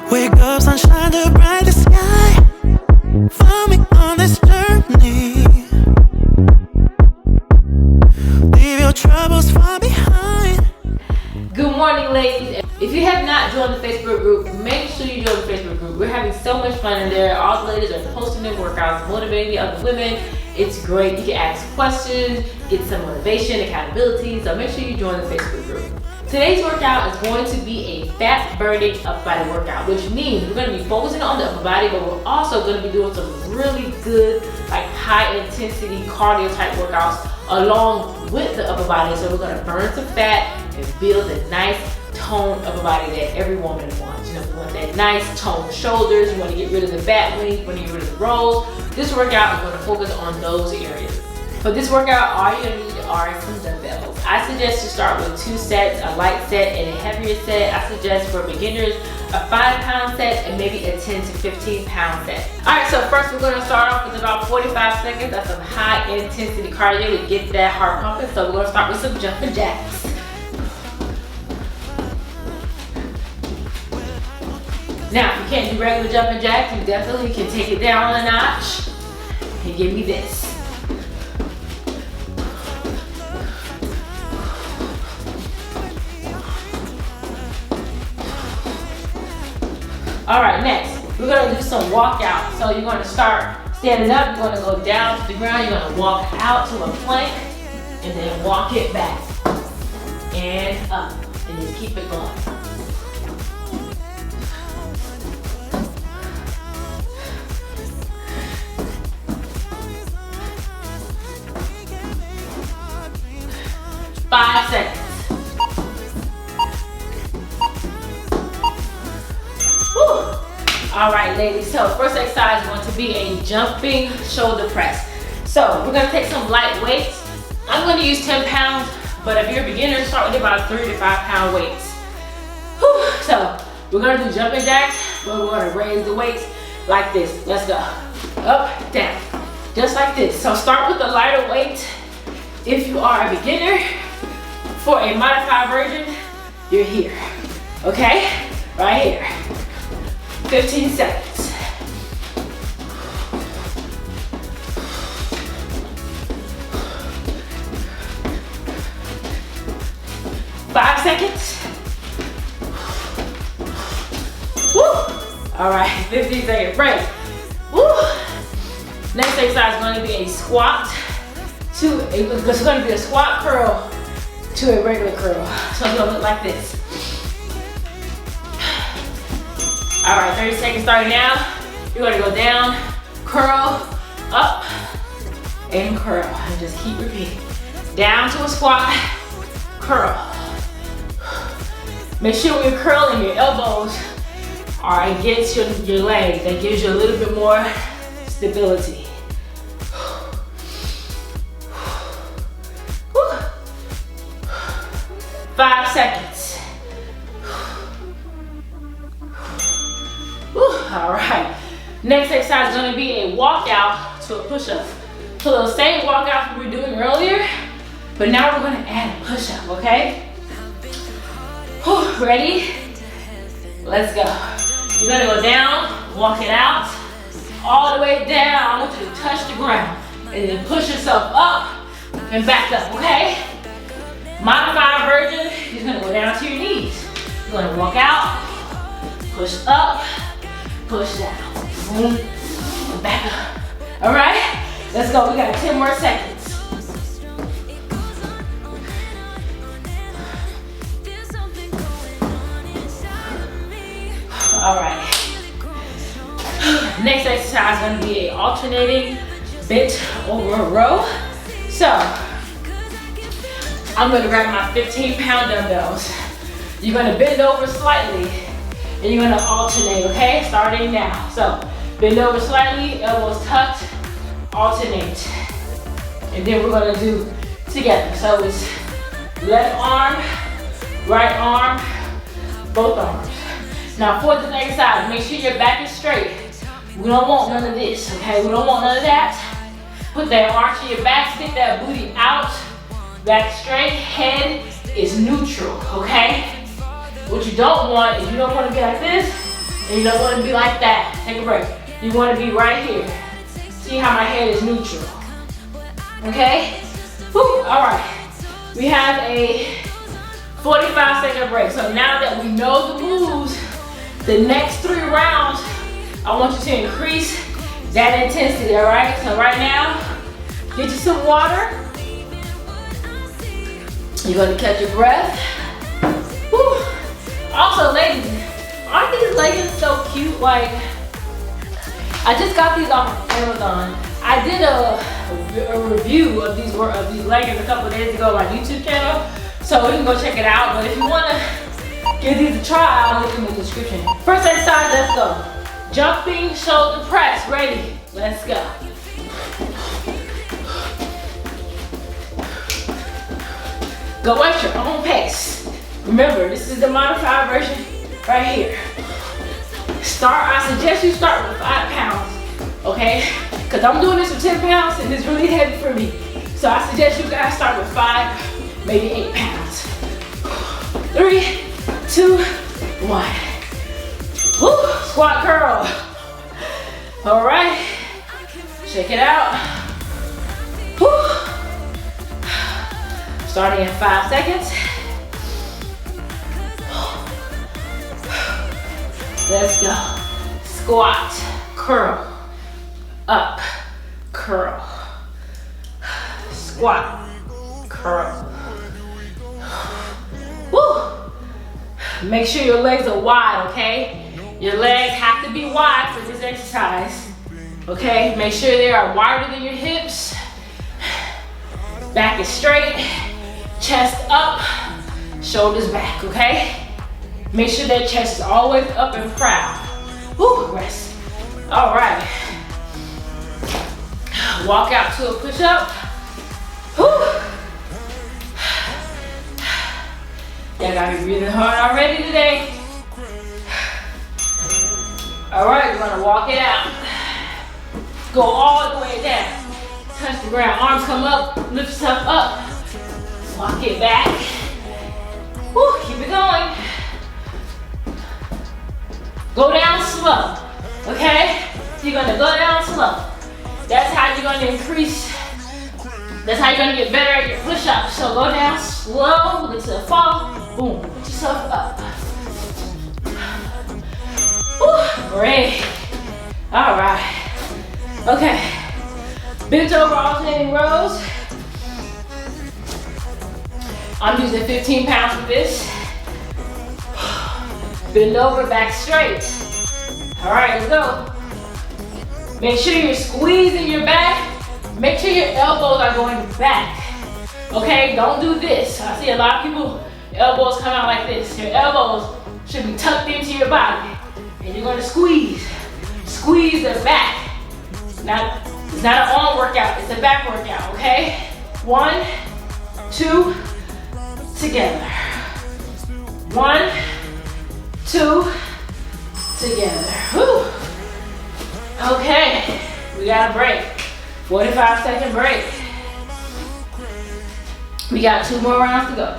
Wake up, sunshine, the brightest sky. Find me on this journey. Leave your troubles far behind. Good morning, ladies. If you have not joined the Facebook group, make sure you join the Facebook group. We're having so much fun in there. All the ladies are posting their workouts, motivating other women. It's great. You can ask questions, get some motivation, accountability. So make sure you join the Facebook group. Today's workout is going to be a fat burning upper body workout, which means we're going to be focusing on the upper body, but we're also going to be doing some really good, like high intensity cardio type workouts along with the upper body. So we're going to burn some fat and build a nice toned upper body that every woman wants. You know, you want that nice toned shoulders, you want to get rid of the bat wings, you want to get rid of the rolls. This workout, I'm going to focus on those areas. For this workout, all you're going to need are some dumbbells. I suggest you start with 2 sets, a light set and a heavier set. I suggest for beginners a 5-pound set and maybe a 10 to 15-pound set. Alright, so first we're going to start off with about 45 seconds of some high intensity cardio to get that heart pumping. So we're going to start with some jumping jacks. Now, if you can't do regular jumping jacks, you definitely can take it down a notch and give me this. All right, next, we're gonna do some walkout. So you're gonna start standing up, you're gonna go down to the ground, you're gonna walk out to a plank, and then walk it back, and up, and just keep it going. Five seconds. All right, ladies, so first exercise is going to be a jumping shoulder press. So we're gonna take some light weights. I'm gonna use 10 pounds, but if you're a beginner, start with about 3 to 5 pound weights. Whew. So we're gonna do jumping jacks, but we're gonna raise the weights like this. Let's go. Up, down, just like this. So start with a lighter weight. If you are a beginner, for a modified version, you're here, okay? Right here. 15 seconds. Five seconds. Woo! All right, 15 second break. Woo! Next exercise is going to be a squat it's going to be a squat curl to a regular curl. So it's going to look like this. All right, 30 seconds starting now. You're gonna go down, curl, up, and curl. And just keep repeating. Down to a squat, curl. Make sure when you're curling, your elbows are against your legs. That gives you a little bit more stability. 5 seconds. All right, next exercise is going to be a walkout to a push-up. So those same walkouts we were doing earlier, but now we're going to add a push-up, okay? Whew, ready? Let's go. You're going to go down, walk it out, all the way down. I want you to touch the ground, and then push yourself up and back up, okay? Modified version, you're going to go down to your knees. You're going to walk out, push up, push down, boom, and back up. All right, let's go. We got 10 more seconds. All right. Next exercise is going to be an alternating bent over row. So I'm going to grab my 15-pound dumbbells. You're going to bend over slightly. And you're gonna alternate, okay? Starting now. So, bend over slightly, elbows tucked, alternate. And then we're gonna do together. So it's left arm, right arm, both arms. Now for this exercise, make sure your back is straight. We don't want none of this, okay? We don't want none of that. Put that arch in your back, stick that booty out, back straight, head is neutral, okay? What you don't want is you don't want to be like this And you don't want to be like that. Take a break. You want to be right here. See how my head is neutral. Okay? Whew. All right. We have a 45-second break. So now that we know the moves, the next 3 rounds, I want you to increase that intensity, all right? So right now, get you some water. You're gonna catch your breath. Whew. Also, ladies, aren't these leggings so cute? Like, I just got these off of Amazon. I did a review of these leggings a couple of days ago on my YouTube channel, so you can go check it out. But if you wanna give these a try, I'll link them in the description. First exercise, let's go. Jumping shoulder press, ready, let's go. Go at your own pace. Remember, this is the modified version right here. I suggest you start with 5 pounds, okay? Because I'm doing this with 10 pounds and it's really heavy for me. So I suggest you guys start with 5, maybe 8 pounds. 3, 2, 1. Woo, squat curl. All right, check it out. Woo. Starting in 5 seconds. Let's go. Squat, curl, up, curl, squat, curl. Woo. Make sure your legs are wide, okay? Your legs have to be wide for this exercise, okay? Make sure they are wider than your hips. Back is straight, chest up, shoulders back, okay? Make sure that chest is always up and proud. Woo, rest. All right. Walk out to a push-up. Woo. Y'all got me breathing hard already today. All right, we're gonna walk it out. Go all the way down. Touch the ground, arms come up, lift yourself up. Walk it back. Woo, keep it going. Go down slow, okay? So you're gonna go down slow. That's how you're gonna increase, that's how you're gonna get better at your push-ups. So go down slow, look to the fall, boom, put yourself up. Woo, great. All right, okay. Bent over alternating rows. I'm using 15 pounds with this. Bend over, back straight. All right, let's go. Make sure you're squeezing your back. Make sure your elbows are going back. Okay, don't do this. I see a lot of people, elbows come out like this. Your elbows should be tucked into your body. And you're gonna squeeze. Squeeze the back. It's not an arm workout, it's a back workout, okay? 1, 2, together. 1, 2, together. Whew. Okay, we got a break. 45-second break. We got 2 more rounds to go.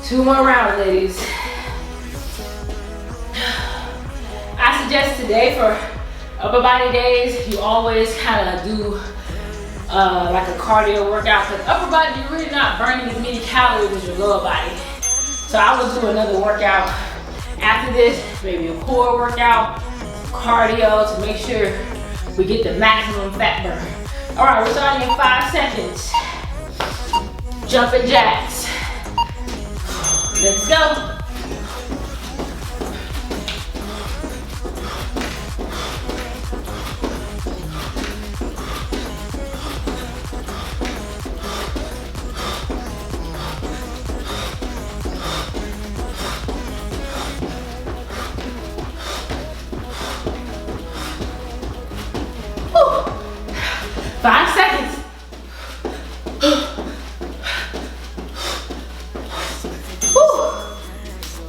2 more rounds, ladies. I suggest today for upper body days, you always kind of do like a cardio workout. Because upper body, you're really not burning as many calories as your lower body. So I will do another workout after this, maybe a core workout, cardio to make sure we get the maximum fat burn. All right, we're starting in 5 seconds. Jumping jacks. Let's go. Woo. 5 seconds.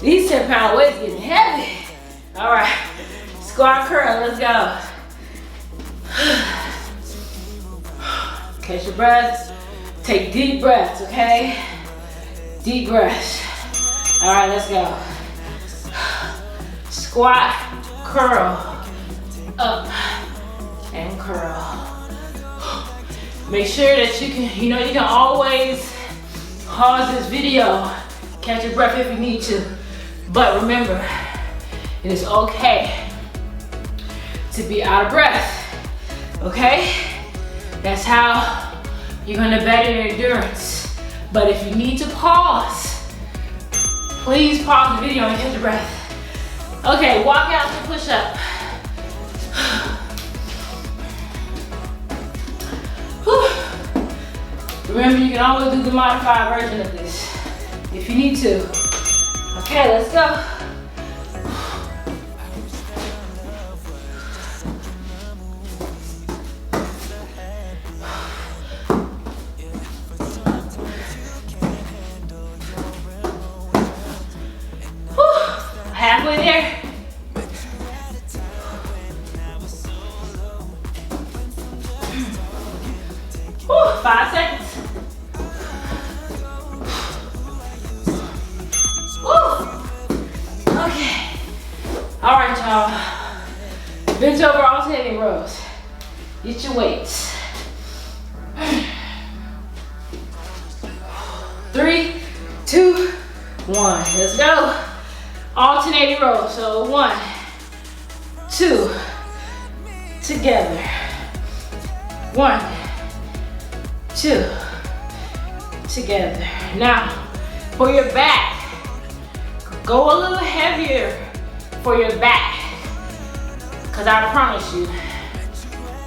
These 10-pound weights getting heavy. All right, squat curl, let's go. Catch your breath. Take deep breaths, okay? Deep breaths. All right, let's go. Squat, curl, up, and curl. Make sure that you can always pause this video, catch your breath if you need to. But remember, it is okay to be out of breath, okay? That's how you're gonna better your endurance. But if you need to pause, please pause the video and catch your breath. Okay, walk out to push up. Remember, you can always do the modified version of this if you need to. Okay, let's go. Halfway there. Whew, 5 seconds. Whew. Okay. All right, y'all. Bench over alternating rows. Get your weights. 3, 2, 1. Let's go. Alternating rows. So 1, 2, together. 1, 2, together. Now, for your back, go a little heavier for your back. Because I promise you,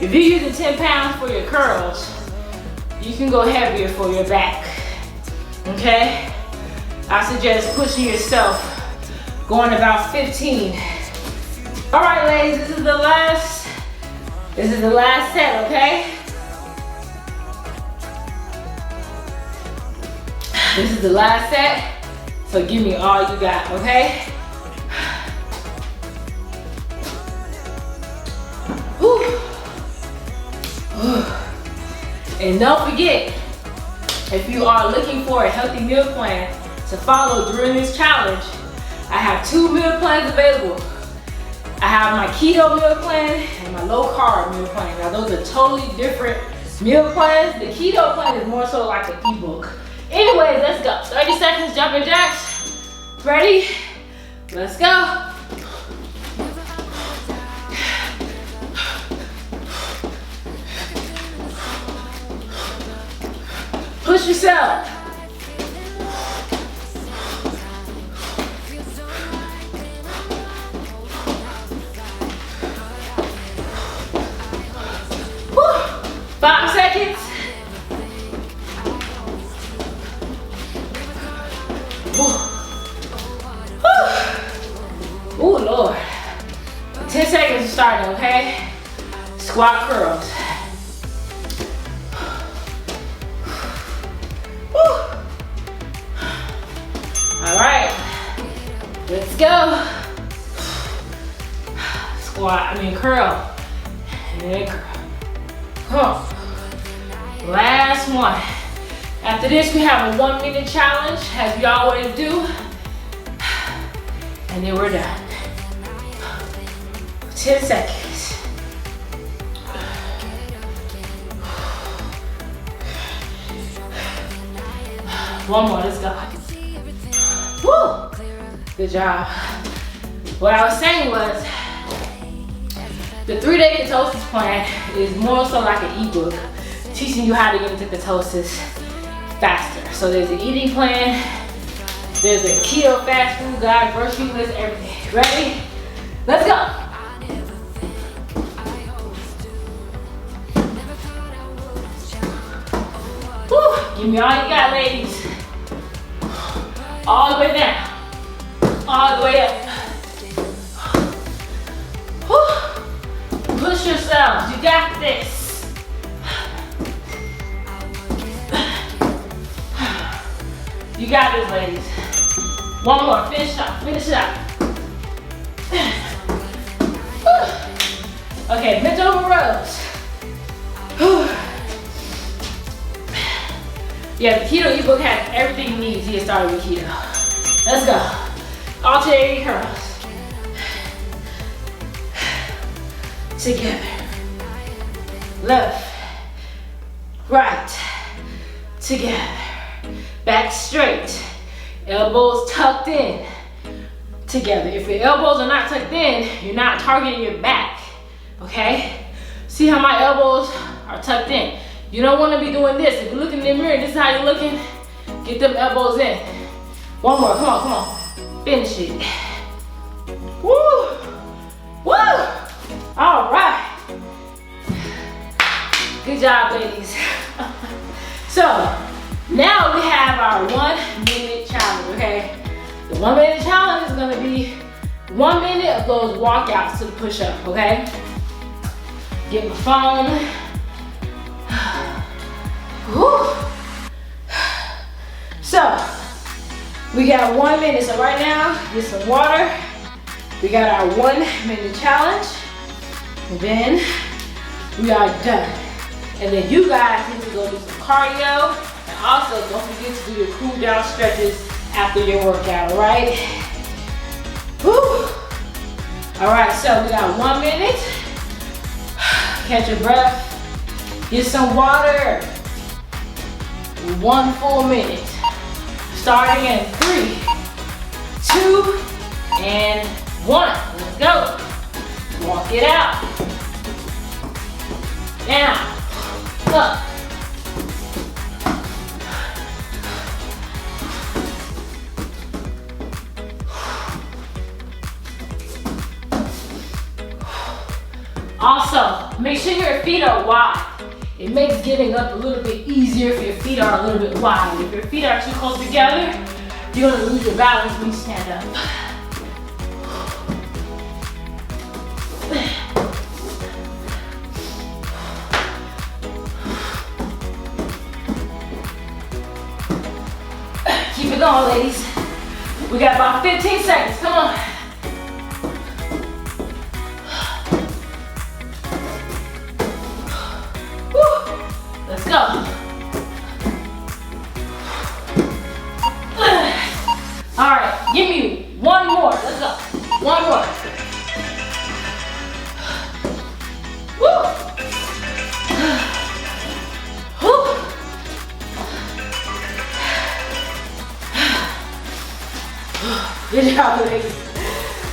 if you're using 10 pounds for your curls, you can go heavier for your back. Okay? I suggest pushing yourself, going about 15. All right, ladies, this is the last set, okay? This is the last set, so give me all you got, okay? Whew. And don't forget, if you are looking for a healthy meal plan to follow during this challenge, I have 2 meal plans available. I have my keto meal plan and my low carb meal plan. Now those are totally different meal plans. The keto plan is more so like an ebook. Anyways, let's go. 30 seconds, jumping jacks. Ready? Let's go. Push yourself. Woo. 5 seconds. Oh Lord. 10 seconds to start, okay? Squat curls. All right, let's go. Curl. And curl. Last one. After this, we have a 1-minute challenge, as we always do. And then we're done. 10 seconds. One more, let's go. Woo! Good job. What I was saying was, the 3-day ketosis plan is more so like an ebook, teaching you how to get into ketosis faster. So there's an eating plan, there's a keto fast food guide, grocery list, everything. Ready? Let's go. Woo! Give me all you got, ladies. All the way down. All the way up. Woo. Push yourselves. You got this. You got this, ladies. One more. Finish up. Finish it up. Okay, bent over rows. Yeah, the keto ebook has everything you need to get started with keto. Let's go. Alternating curls. Together. Left. Right. Together. Back straight. Elbows tucked in. Together. If your elbows are not tucked in, you're not targeting your back. Okay? See how my elbows are tucked in. You don't want to be doing this. If you're looking in the mirror, this is how you're looking. Get them elbows in. One more. Come on, come on. Finish it. Woo! Woo! All right. Good job, ladies. So, now we have our 1 minute challenge, okay? The 1 minute challenge is gonna be 1 minute of those walkouts to the push-up, okay? Get my phone. Whew. So, we got 1 minute. So right now, get some water. We got our 1 minute challenge. And then we are done. And then you guys need to go do some cardio. And also, don't forget to do your cool down stretches after your workout, all right? Whew. All right, so we got 1 minute. Catch your breath. Get some water. 1 full minute. Starting in 3, 2, and 1. Let's go. Walk it out. Down. Up. Also, make sure your feet are wide. It makes getting up a little bit easier if your feet are a little bit wide. If your feet are too close together, you're gonna lose your balance when you stand up. Keep it going, ladies. We got about 15 seconds, come on. Let's go. All right, give me 1 more. Let's go. 1 more. Woo. Woo. Good job, ladies.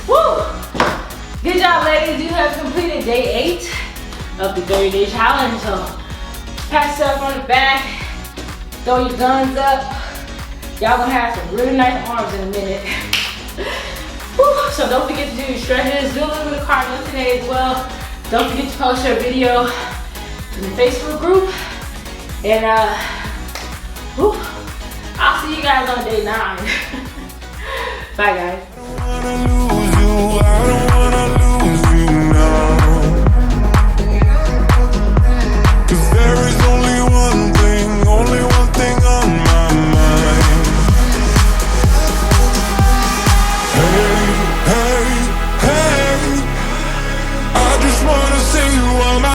Woo. Good job, ladies. You have completed day 8 of the 30-day challenge. So pat yourself on the back, throw your guns up. Y'all gonna have some really nice arms in a minute. Whew. So don't forget to do your stretches, do a little bit of cardio today as well. Don't forget to post your video in the Facebook group. And whew, I'll see you guys on day 9. Bye guys.